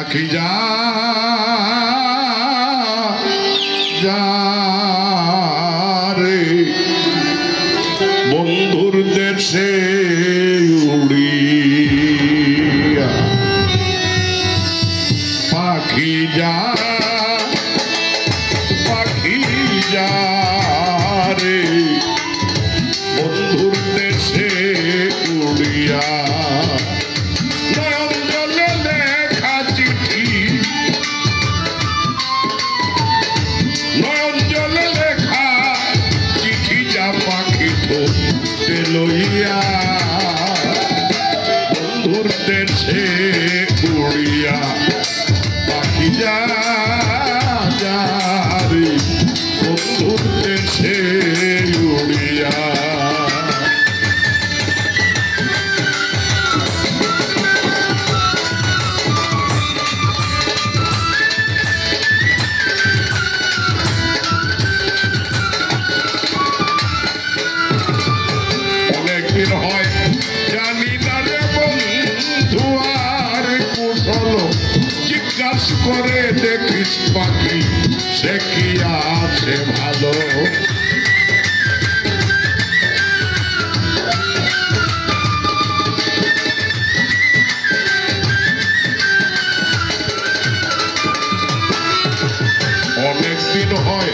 পাখি যা রে বন্ধুর দেশে উড়িয়া পাখি যা রে বন্ধুর দেশে উড়িয়া নয়ন জলে লেখা চিঠি যা পাখি ঠোঁটে লইয়া বন্ধুর দেশে উড়িয়া পাখি যা রে বন্ধুর দেশে উড়িয়া অনেকদিন হয় জানি না রে বন্ধু আর কুশল জিজ্ঞাসা করে দেখিস পাখি সে কি আছে ভালো অনেকদিন হয়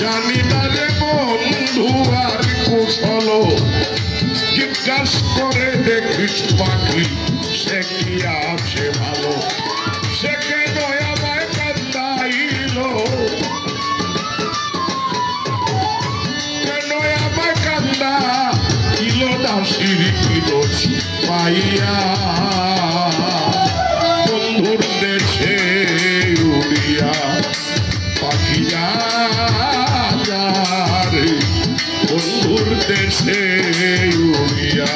জানি না রে বন্ধু আর কুশল জিজ্ঞাসা করে দেখিস পাখি সে কি আছে ভালো সে কেন আমায় কান্দাইল কেন আমায় কান্দাইল দাসির কি দোষ পাইয়া বন্ধুর দেশে উড়িয়া পাখি যা রে বন্ধুর দেশে উড়িয়া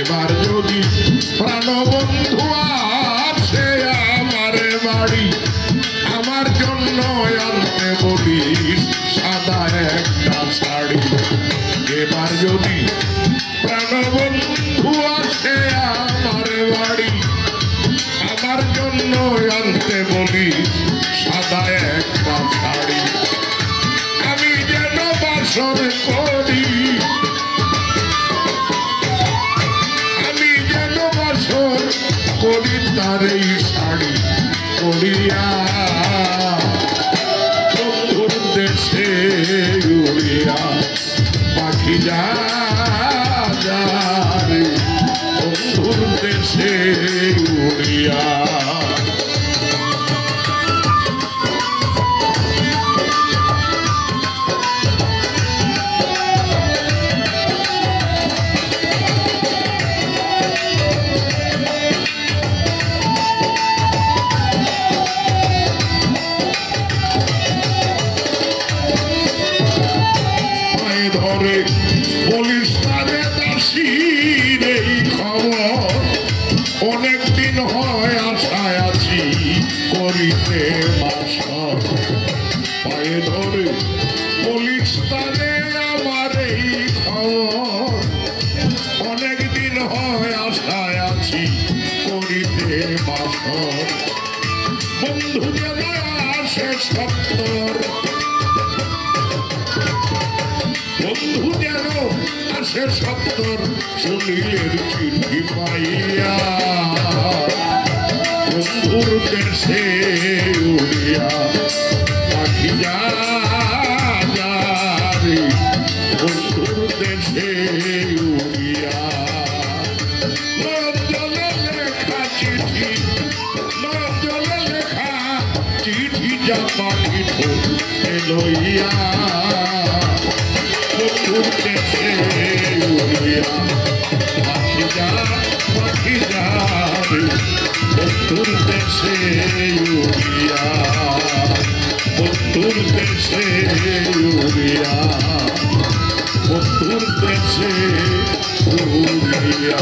এবার যদি প্রাণবন্ধু আছে আমার বাড়ি আমার জন্য আনতে বলিস সাদা একটা শাড়ি এবার যদি প্রাণবন্ধু আছে আমার বাড়ি আমার জন্য আনতে বলিস সাদা একটা শাড়ি আমি যেন বাসর করি করি তার এই শাড়ি করিয়া বন্ধুর দেশে উড়িয়া পাখি যা রে বন্ধুর দেশে উড়িয়া ধরে বলিস তারে দাসীর এই খবর অনেকদিন হয় আশায় আছি করিতে বাসর পায়ে ধরে বলিস তারে আমার এই খবর অনেকদিন হয় আশায় আছি করিতে বাসর বন্ধু যেন আসে সত্তর বন্ধু যেন আসে সত্তর সুনীলের চিঠি পাইয়া বন্ধুর দেশে উড়িয়া পাখি যা রে বন্ধুর দেশে উড়িয়া জলে লেখা চিঠি যা পাখি ঠোঁটে লইয়া বন্ধুর দেশে উড়িয়া পাখি যা রে বন্ধুর দেশে উড়িয়া বন্ধুর দেশে উড়িয়া বন্ধুর দেশে ঘুরিয়া